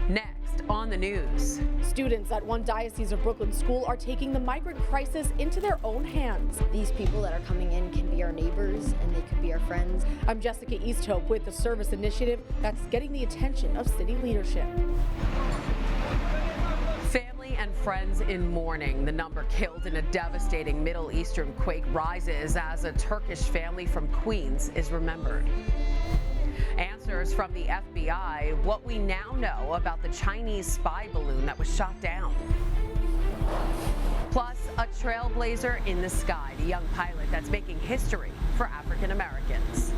Next on the news. Students at one Diocese of Brooklyn school are taking the migrant crisis into their own hands. These people that are coming in can be our neighbors and they could be our friends. I'm Jessica Easthope with the service initiative that's getting the attention of city leadership. Family and friends in mourning. The number killed in a devastating Middle Eastern quake rises as a Turkish family from Queens is remembered. Answers from the FBI, what we now know about the Chinese spy balloon that was shot down. Plus, a trailblazer in the sky, the young pilot that's making history for African Americans.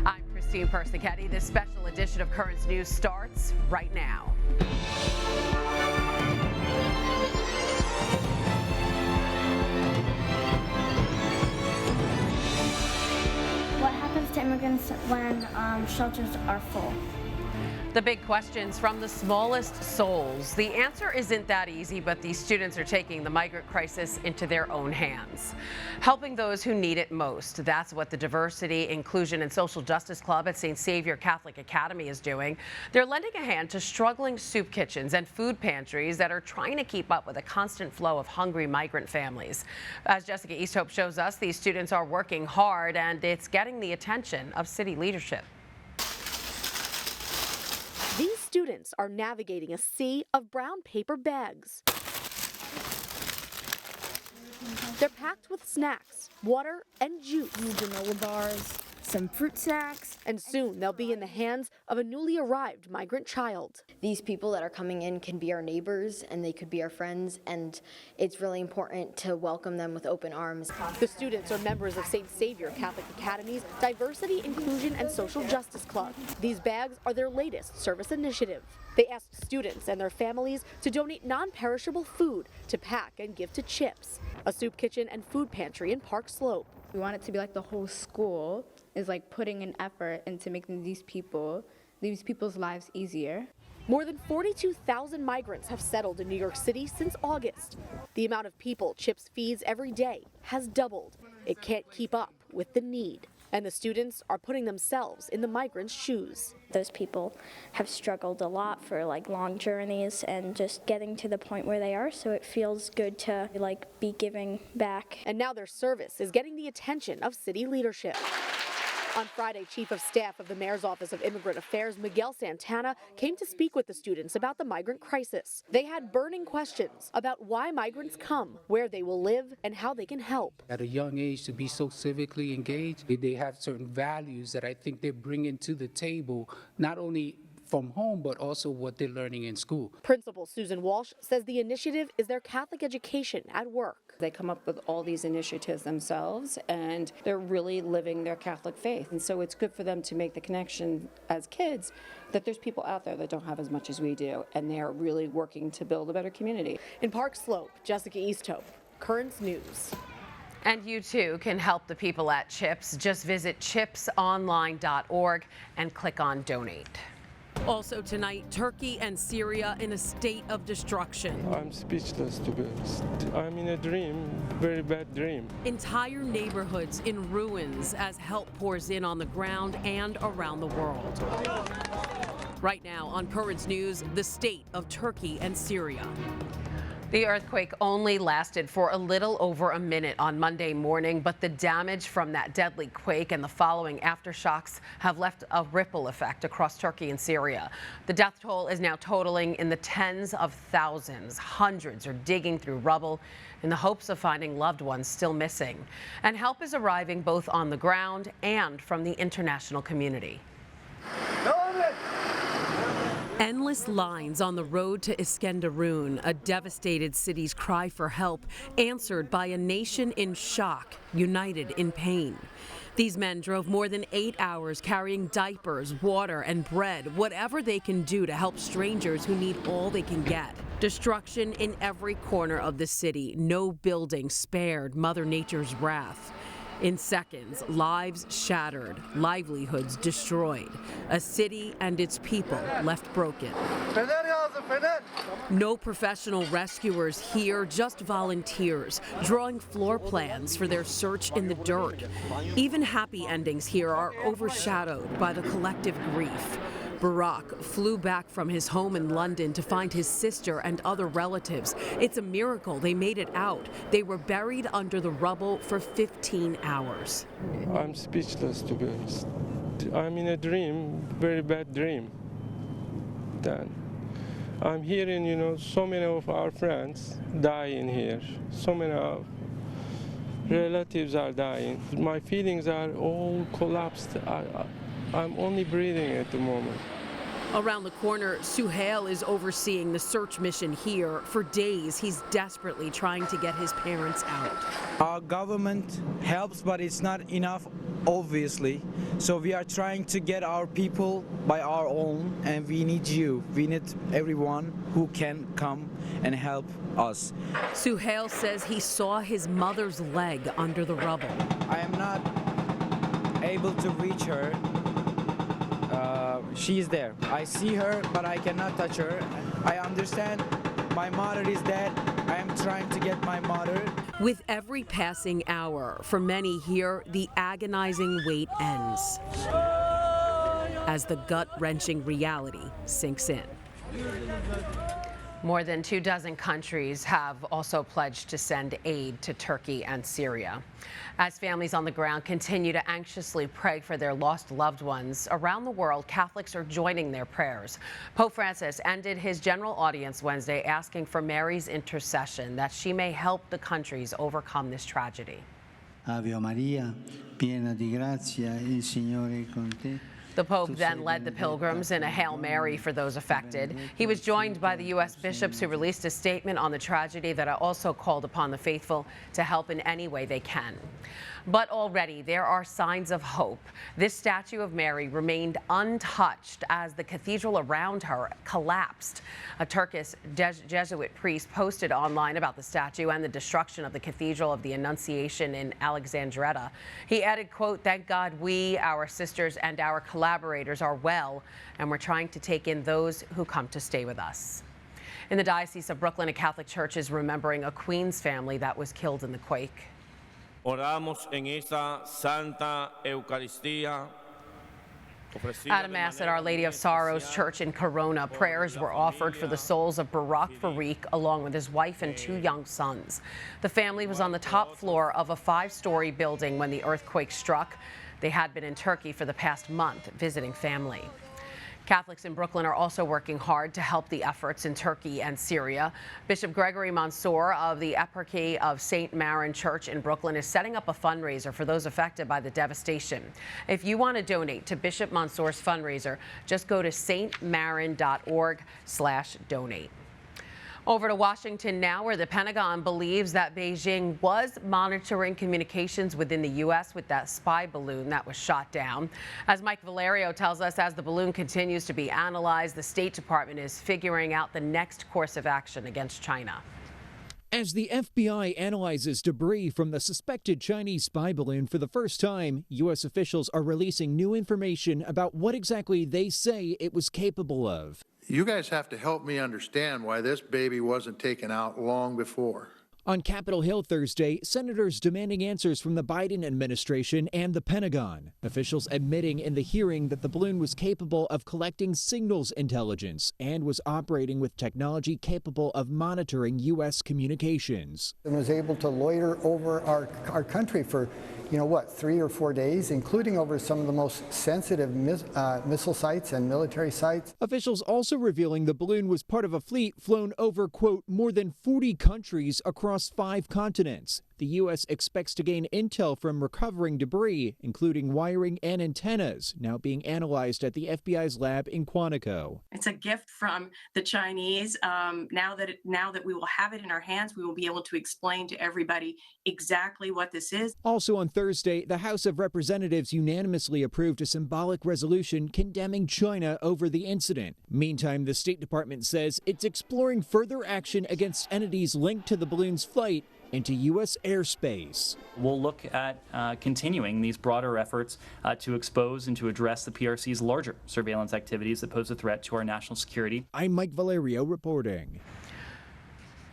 I'm Christine Persichetti. This special edition of Currents News starts right now. What happens to immigrants when shelters are full? The big questions from the smallest souls. The answer isn't that easy, but these students are taking the migrant crisis into their own hands, helping those who need it most. That's what the Diversity, Inclusion, and Social Justice Club at St. Xavier Catholic Academy is doing. They're lending a hand to struggling soup kitchens and food pantries that are trying to keep up with a constant flow of hungry migrant families. As Jessica Easthope shows us, these students are working hard, and it's getting the attention of city leadership. These students are navigating a sea of brown paper bags. They're packed with snacks, water, and juice. Granola bars, some fruit snacks. And soon they'll be in the hands of a newly arrived migrant child. These people that are coming in can be our neighbors and they could be our friends, and it's really important to welcome them with open arms. The students are members of St. Xavier Catholic Academy's Diversity, Inclusion, and Social Justice Club. These bags are their latest service initiative. They asked students and their families to donate non-perishable food to pack and give to CHIPS, a soup kitchen and food pantry in Park Slope. We want it to be like the whole school is like putting an effort into making these people's lives easier. More than 42,000 migrants have settled in New York City since August. The amount of people CHIPS feeds every day has doubled. It can't keep up with the need. And the students are putting themselves in the migrants' shoes. Those people have struggled a lot for long journeys and just getting to the point where they are, so it feels good to be giving back. And now their service is getting the attention of city leadership. On Friday, Chief of Staff of the Mayor's Office of Immigrant Affairs, Miguel Santana, came to speak with the students about the migrant crisis. They had burning questions about why migrants come, where they will live, and how they can help. At a young age, to be so civically engaged, they have certain values that I think they're bringing to the table, not only from home, but also what they're learning in school. Principal Susan Walsh says the initiative is their Catholic education at work. They come up with all these initiatives themselves, and they're really living their Catholic faith. And so it's good for them to make the connection as kids that there's people out there that don't have as much as we do, and they're really working to build a better community. In Park Slope, Jessica Easthope, Currents News. And you too can help the people at CHIPS. Just visit chipsonline.org and click on donate. Also tonight, Turkey and Syria in a state of destruction. I'm speechless, to be honest. I'm in a dream, very bad dream. Entire neighborhoods in ruins as help pours in on the ground and around the world. Right now on Currents News, the state of Turkey and Syria. The earthquake only lasted for a little over a minute on Monday morning, but the damage from that deadly quake and the following aftershocks have left a ripple effect across Turkey and Syria. The death toll is now totaling in the tens of thousands. Hundreds are digging through rubble in the hopes of finding loved ones still missing. And help is arriving both on the ground and from the international community. Endless lines on the road to Iskenderun, a devastated city's cry for help, answered by a nation in shock, united in pain. These men drove more than 8 hours carrying diapers, water, and bread, whatever they can do to help strangers who need all they can get. Destruction in every corner of the city, no building spared Mother Nature's wrath. In seconds, lives shattered, livelihoods destroyed, a city and its people left broken. No professional rescuers here, just volunteers drawing floor plans for their search in the dirt. Even happy endings here are overshadowed by the collective grief. Barak flew back from his home in London to find his sister and other relatives. It's a miracle they made it out. They were buried under the rubble for 15 hours. I'm speechless, to be honest. I'm in a dream, very bad dream. Then I'm hearing, so many of our friends dying here. So many of relatives are dying. My feelings are all collapsed. I'm only breathing at the moment. Around the corner, Suhail is overseeing the search mission here. For days, he's desperately trying to get his parents out. Our government helps, but it's not enough, obviously. So we are trying to get our people by our own, and we need you. We need everyone who can come and help us. Suhail says he saw his mother's leg under the rubble. I am not able to reach her. She is there. I see her, but I cannot touch her. I understand my mother is dead. I am trying to get my mother. With every passing hour, for many here, the agonizing wait ends as the gut-wrenching reality sinks in. More than 24 countries have also pledged to send aid to Turkey and Syria. As families on the ground continue to anxiously pray for their lost loved ones, around the world, Catholics are joining their prayers. Pope Francis ended his general audience Wednesday asking for Mary's intercession that she may help the countries overcome this tragedy. Ave Maria, piena di grazia, il Signore è con te. The Pope then led the pilgrims in a Hail Mary for those affected. He was joined by the U.S. bishops who released a statement on the tragedy that also called upon the faithful to help in any way they can. But already there are signs of hope. This statue of Mary remained untouched as the cathedral around her collapsed. A Turkish Jesuit priest posted online about the statue and the destruction of the Cathedral of the Annunciation in Alexandria. He added, quote, "Thank God we, our sisters, and our collaborators are well, and we're trying to take in those who come to stay with us." In the Diocese of Brooklyn, a Catholic church is remembering a Queens family that was killed in the quake. Oramos en esa Santa Eucaristía. At a mass at Our Lady of Sorrows Church in Corona, prayers were offered for the souls of Barak Farik along with his wife and 2 young sons. The family was on the top floor of a 5-story building when the earthquake struck. They had been in Turkey for the past month visiting family. Catholics in Brooklyn are also working hard to help the efforts in Turkey and Syria. Bishop Gregory Mansour of the Eparchy of St. Maron Church in Brooklyn is setting up a fundraiser for those affected by the devastation. If you want to donate to Bishop Mansour's fundraiser, just go to stmaron.org/donate. Over to Washington now, where the Pentagon believes that Beijing was monitoring communications within the U.S. with that spy balloon that was shot down. As Mike Valerio tells us, as the balloon continues to be analyzed, the State Department is figuring out the next course of action against China. As the FBI analyzes debris from the suspected Chinese spy balloon for the first time, U.S. officials are releasing new information about what exactly they say it was capable of. You guys have to help me understand why this baby wasn't taken out long before. On Capitol Hill Thursday, senators demanding answers from the Biden administration and the Pentagon. Officials admitting in the hearing that the balloon was capable of collecting signals intelligence and was operating with technology capable of monitoring U.S. communications. And was able to loiter over our country for 3 or 4 days, including over some of the most sensitive missile sites and military sites. Officials also revealing the balloon was part of a fleet flown over, quote, more than 40 countries across 5 continents. The U.S. expects to gain intel from recovering debris, including wiring and antennas, now being analyzed at the FBI's lab in Quantico. It's a gift from the Chinese. Now that we will have it in our hands, we will be able to explain to everybody exactly what this is. Also on Thursday, the House of Representatives unanimously approved a symbolic resolution condemning China over the incident. Meantime, the State Department says it's exploring further action against entities linked to the balloon's flight into U.S. airspace. We'll look at continuing these broader efforts to expose and to address the PRC's larger surveillance activities that pose a threat to our national security. I'm Mike Valerio reporting.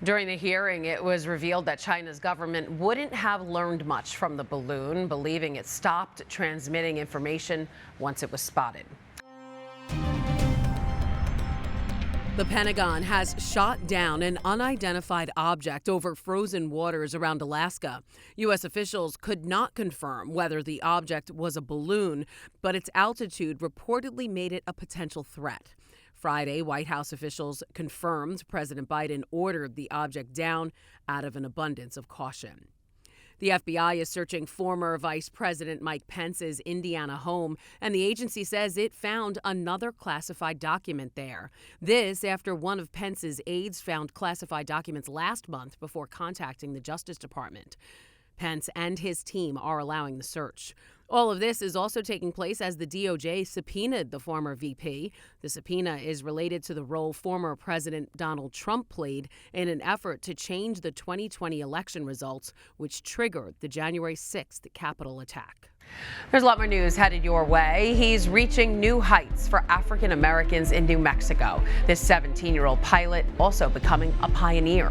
During the hearing, it was revealed that China's government wouldn't have learned much from the balloon, believing it stopped transmitting information once it was spotted. The Pentagon has shot down an unidentified object over frozen waters around Alaska. U.S. officials could not confirm whether the object was a balloon, but its altitude reportedly made it a potential threat. Friday, White House officials confirmed President Biden ordered the object down out of an abundance of caution. The FBI is searching former Vice President Mike Pence's Indiana home, and the agency says it found another classified document there. This after one of Pence's aides found classified documents last month before contacting the Justice Department. Pence and his team are allowing the search. All of this is also taking place as the DOJ subpoenaed the former VP. The subpoena is related to the role former President Donald Trump played in an effort to change the 2020 election results, which triggered the January 6th Capitol attack. There's a lot more news headed your way. He's reaching new heights for African Americans in New Mexico. This 17-year-old pilot also becoming a pioneer.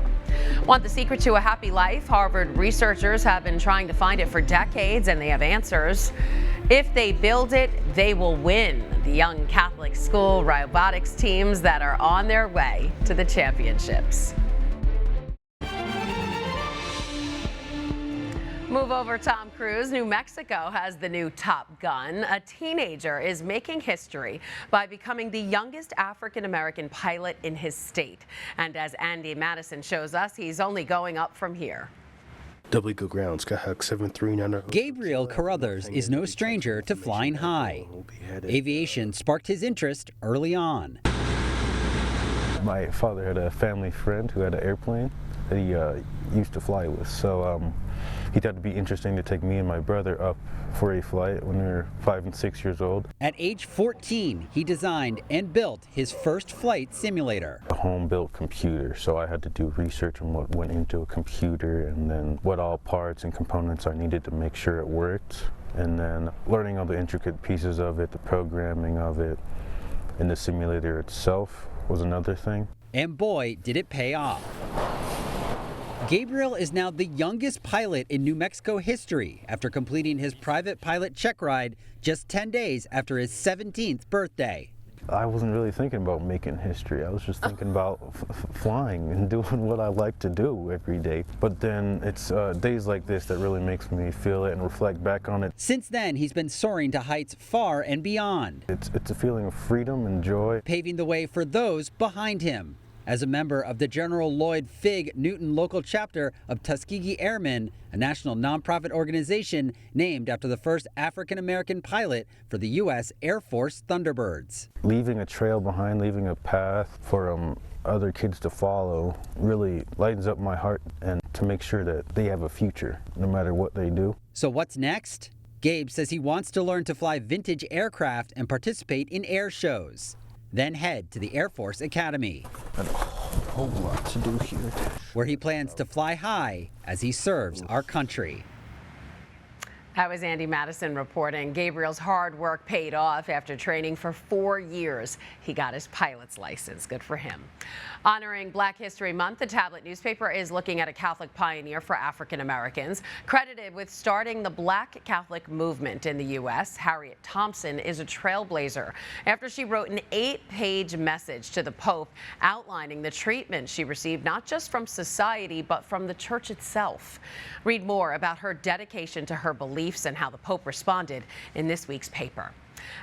Want the secret to a happy life? Harvard researchers have been trying to find it for decades, and they have answers. If they build it, they will win. The young Catholic school robotics teams that are on their way to the championships. Move over, Tom Cruise. New Mexico has the new Top Gun. A teenager is making history by becoming the youngest African-American pilot in his state. And as Andy Madison shows us, he's only going up from here. Double ground, Skyhawk 739. Gabriel Carruthers is no stranger to flying high. Aviation sparked his interest early on. My father had a family friend who had an airplane that he used to fly with, so he thought it'd be interesting to take me and my brother up for a flight when we were 5 and 6 years old. At age 14, he designed and built his first flight simulator. A home-built computer, so I had to do research on what went into a computer and then what all parts and components I needed to make sure it worked, and then learning all the intricate pieces of it, the programming of it, and the simulator itself was another thing. And boy, did it pay off. Gabriel is now the youngest pilot in New Mexico history after completing his private pilot check ride just 10 days after his 17th birthday. I wasn't really thinking about making history. I was just thinking about flying and doing what I like to do every day. But then it's days like this that really makes me feel it and reflect back on it. Since then, he's been soaring to heights far and beyond. It's a feeling of freedom and joy. Paving the way for those behind him. As a member of the General Lloyd Fig Newton local chapter of Tuskegee Airmen, a national nonprofit organization named after the first African-American pilot for the U.S. Air Force Thunderbirds. Leaving a trail behind, leaving a path for other kids to follow really lightens up my heart, and to make sure that they have a future no matter what they do. So what's next? Gabe says he wants to learn to fly vintage aircraft and participate in air shows. Then head to the Air Force Academy, a whole lot to do here, where he plans to fly high as he serves our country. That was Andy Madison reporting. Gabriel's hard work paid off after training for 4 years. He got his pilot's license. Good for him. Honoring Black History Month, the Tablet newspaper is looking at a Catholic pioneer for African Americans. Credited with starting the Black Catholic movement in the U.S., Harriet Thompson is a trailblazer after she wrote an 8-page message to the Pope outlining the treatment she received not just from society but from the church itself. Read more about her dedication to her beliefs and how the Pope responded in this week's paper.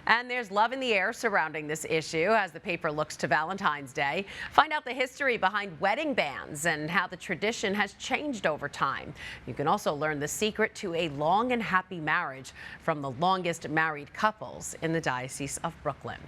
And there's love in the air surrounding this issue as the paper looks to Valentine's Day. Find out the history behind wedding bands and how the tradition has changed over time. You can also learn the secret to a long and happy marriage from the longest married couples in the Diocese of Brooklyn.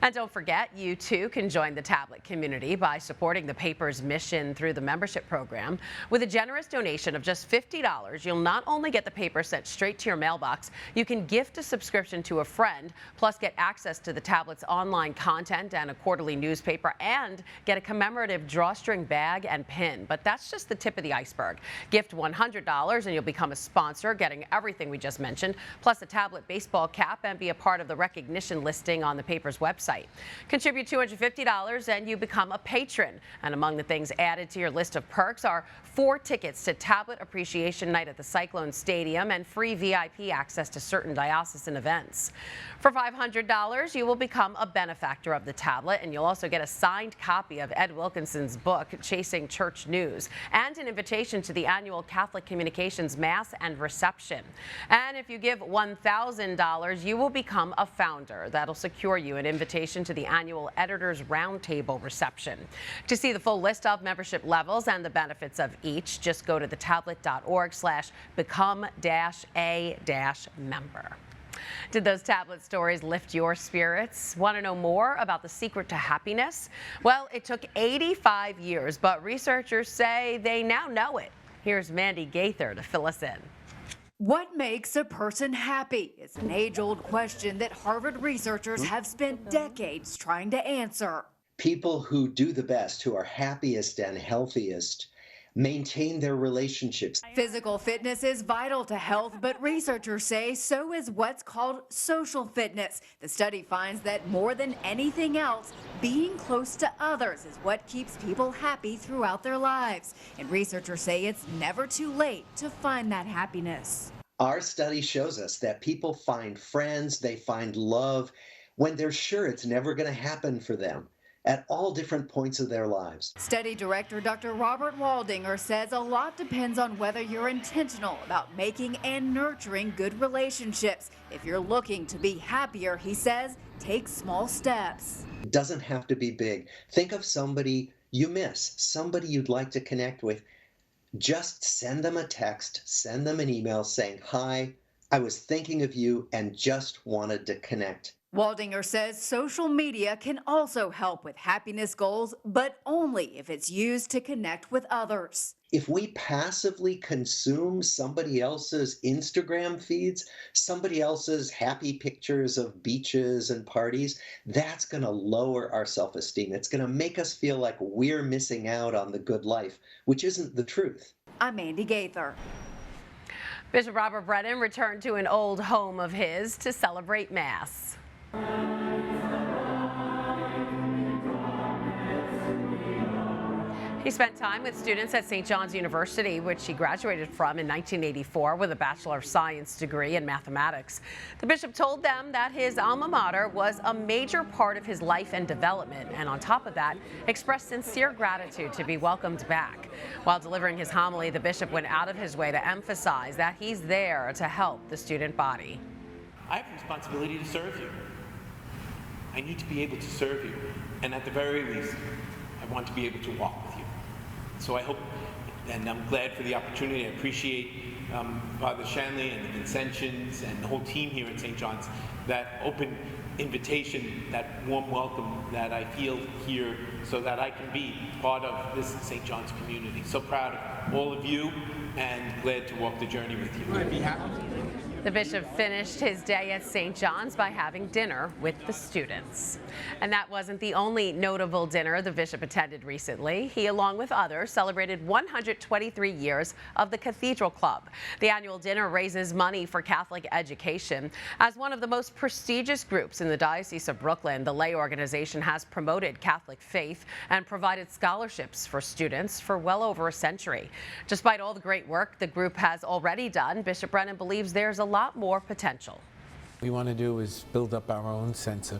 And don't forget, you too can join the Tablet community by supporting the paper's mission through the membership program. With a generous donation of just $50, you'll not only get the paper sent straight to your mailbox, you can gift a subscription to a friend, plus get access to the Tablet's online content and a quarterly newspaper, and get a commemorative drawstring bag and pin. But that's just the tip of the iceberg. Gift $100 and you'll become a sponsor, getting everything we just mentioned, plus a Tablet baseball cap, and be a part of the recognition listing on the paper's website. website. Contribute $250 and you become a patron. And among the things added to your list of perks are 4 tickets to Tablet Appreciation Night at the Cyclone Stadium and free VIP access to certain diocesan events. For $500, you will become a benefactor of the tablet, and you'll also get a signed copy of Ed Wilkinson's book, Chasing Church News, and an invitation to the annual Catholic Communications Mass and Reception. And if you give $1,000, you will become a founder. That'll secure you an invitation to the annual Editors Roundtable reception. To see the full list of membership levels and the benefits of each, just go to thetablet.org/become-a-member. Did those tablet stories lift your spirits? Want to know more about the secret to happiness? Well, it took 85 years, but researchers say they now know it. Here's Mandy Gaither to fill us in. What makes a person happy is an age-old question that Harvard researchers have spent decades trying to answer. People who do the best, who are happiest and healthiest, maintain their relationships. Physical fitness is vital to health, but researchers say so is what's called social fitness. The study finds that more than anything else, being close to others is what keeps people happy throughout their lives. And researchers say it's never too late to find that happiness. Our study shows us that people find friends, they find love when they're sure it's never going to happen for them, at all different points of their lives. Study director Dr. Robert Waldinger says a lot depends on whether you're intentional about making and nurturing good relationships. If you're looking to be happier, he says, take small steps. It doesn't have to be big. Think of somebody you miss, somebody you'd like to connect with. Just send them a text, send them an email saying, "Hi, I was thinking of you and just wanted to connect." Waldinger says social media can also help with happiness goals, but only if it's used to connect with others. If we passively consume somebody else's Instagram feeds, somebody else's happy pictures of beaches and parties, that's going to lower our self-esteem. It's going to make us feel like we're missing out on the good life, which isn't the truth. I'm Mandy Gaither. Bishop Robert Brennan returned to an old home of his to celebrate Mass. He spent time with students at St. John's University, which he graduated from in 1984 with a Bachelor of Science degree in mathematics. The bishop told them that his alma mater was a major part of his life and development, and on top of that, expressed sincere gratitude to be welcomed back. While delivering his homily, the bishop went out of his way to emphasize that he's there to help the student body. I have a responsibility to serve you. I need to be able to serve you, and at the very least, I want to be able to walk with you. So I hope, and I'm glad for the opportunity. I appreciate Father Shanley and the Vincentians and the whole team here at St. John's, that open invitation, that warm welcome that I feel here so that I can be part of this St. John's community. So proud of all of you and glad to walk the journey with you. The bishop finished his day at St. John's by having dinner with the students. And that wasn't the only notable dinner the bishop attended recently. He, along with others, celebrated 123 years of the Cathedral Club. The annual dinner raises money for Catholic education. As one of the most prestigious groups in the Diocese of Brooklyn, the lay organization has promoted Catholic faith and provided scholarships for students for well over a century. Despite all the great work the group has already done, Bishop Brennan believes there's a lot more potential. What we want to do is build up our own sense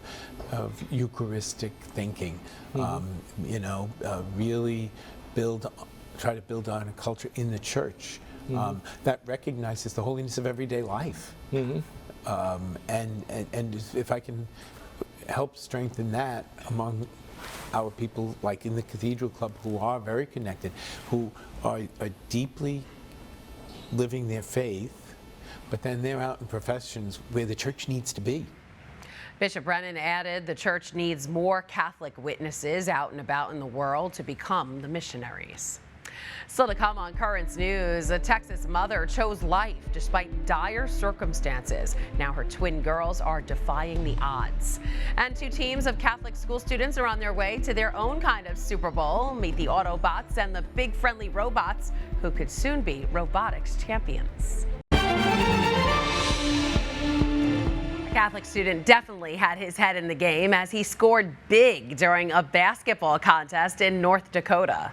of Eucharistic thinking, really try to build on a culture in the church that recognizes the holiness of everyday life. And if I can help strengthen that among our people, like in the Cathedral Club, who are very connected, who are deeply living their faith, but then they're out in professions where the church needs to be. Bishop Brennan added the church needs more Catholic witnesses out and about in the world to become the missionaries. Still to come on Currents News, a Texas mother chose life despite dire circumstances. Now her twin girls are defying the odds. And 2 teams of Catholic school students are on their way to their own kind of Super Bowl. Meet the Autobots and the big friendly robots who could soon be robotics champions. Catholic student definitely had his head in the game as he scored big during a basketball contest in North Dakota.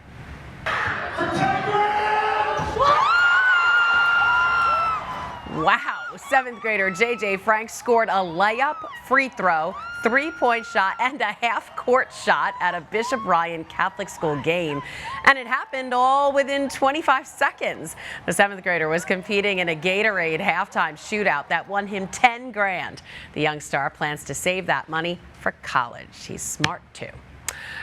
Wow, 7th grader J.J. Franks scored a layup, free throw, three-point shot, and a half-court shot at a Bishop Ryan Catholic School game. And it happened all within 25 seconds. The 7th grader was competing in a Gatorade halftime shootout that won him 10 grand. The young star plans to save that money for college. He's smart, too.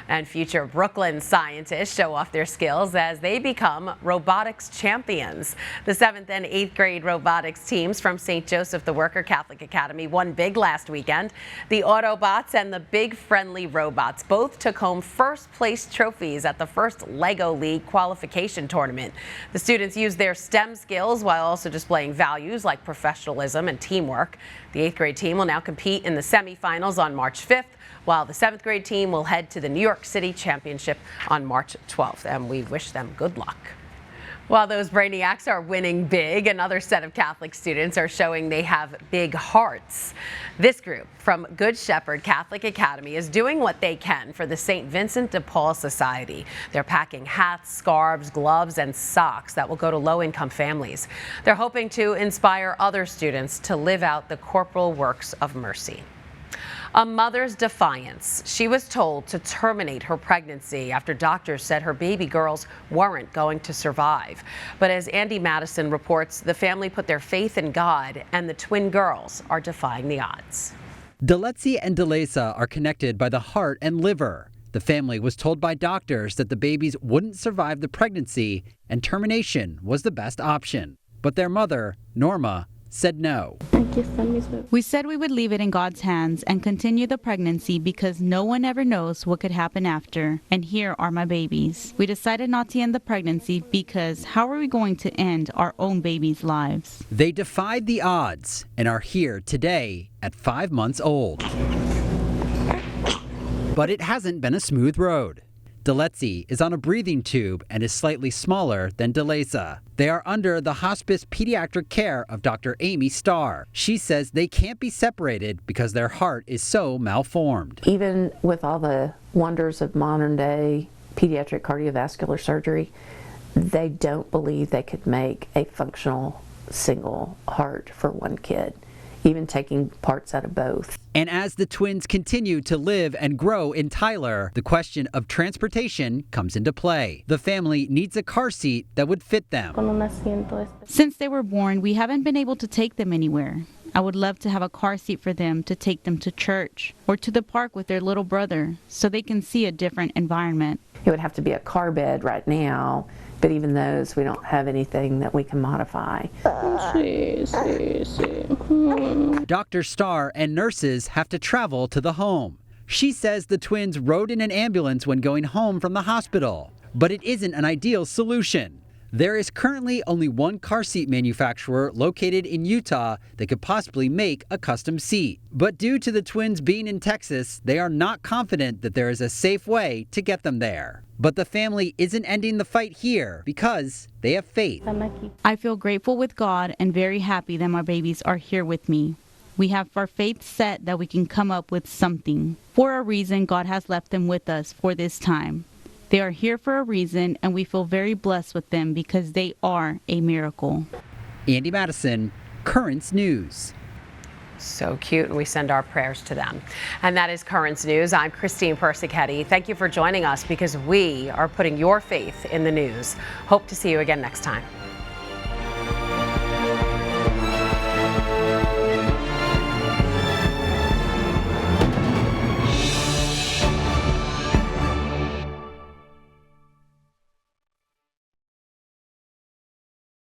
And future Brooklyn scientists show off their skills as they become robotics champions. The 7th and 8th grade robotics teams from St. Joseph the Worker Catholic Academy won big last weekend. The Autobots and the Big Friendly Robots both took home first-place trophies at the first LEGO League qualification tournament. The students used their STEM skills while also displaying values like professionalism and teamwork. The 8th grade team will now compete in the semifinals on March 5th. While the 7th grade team will head to the New York City Championship on March 12th, and we wish them good luck. While those brainiacs are winning big, another set of Catholic students are showing they have big hearts. This group from Good Shepherd Catholic Academy is doing what they can for the St. Vincent de Paul Society. They're packing hats, scarves, gloves, and socks that will go to low-income families. They're hoping to inspire other students to live out the corporal works of mercy. A mother's defiance. She was told to terminate her pregnancy after doctors said her baby girls weren't going to survive. But as Andy Madison reports, the family put their faith in God, and the twin girls are defying the odds. Deletzi and Delesa are connected by the heart and liver. The family was told by doctors that the babies wouldn't survive the pregnancy and termination was the best option. But their mother, Norma, said no. We said we would leave it in God's hands and continue the pregnancy because no one ever knows what could happen after. And here are my babies. We decided not to end the pregnancy because how are we going to end our own babies' lives? They defied the odds and are here today at 5 months old. But it hasn't been a smooth road. Deletzi is on a breathing tube and is slightly smaller than Delesa. They are under the hospice pediatric care of Dr. Amy Starr. She says they can't be separated because their heart is so malformed. Even with all the wonders of modern day pediatric cardiovascular surgery, they don't believe they could make a functional single heart for one kid, even taking parts out of both. And as the twins continue to live and grow in Tyler, the question of transportation comes into play. The family needs a car seat that would fit them. Since they were born, we haven't been able to take them anywhere. I would love to have a car seat for them to take them to church or to the park with their little brother so they can see a different environment. It would have to be a car bed right now, but even those, we don't have anything that we can modify. Dr. Starr and nurses have to travel to the home. She says the twins rode in an ambulance when going home from the hospital, but it isn't an ideal solution. There is currently only one car seat manufacturer located in Utah that could possibly make a custom seat. But due to the twins being in Texas, they are not confident that there is a safe way to get them there. But the family isn't ending the fight here because they have faith. I feel grateful with God and very happy that my babies are here with me. We have our faith set that we can come up with something. For a reason, God has left them with us for this time. They are here for a reason, and we feel very blessed with them because they are a miracle. Andy Madison, Currents News. So cute, and we send our prayers to them. And that is Currents News. I'm Christine Persichetti. Thank you for joining us because we are putting your faith in the news. Hope to see you again next time.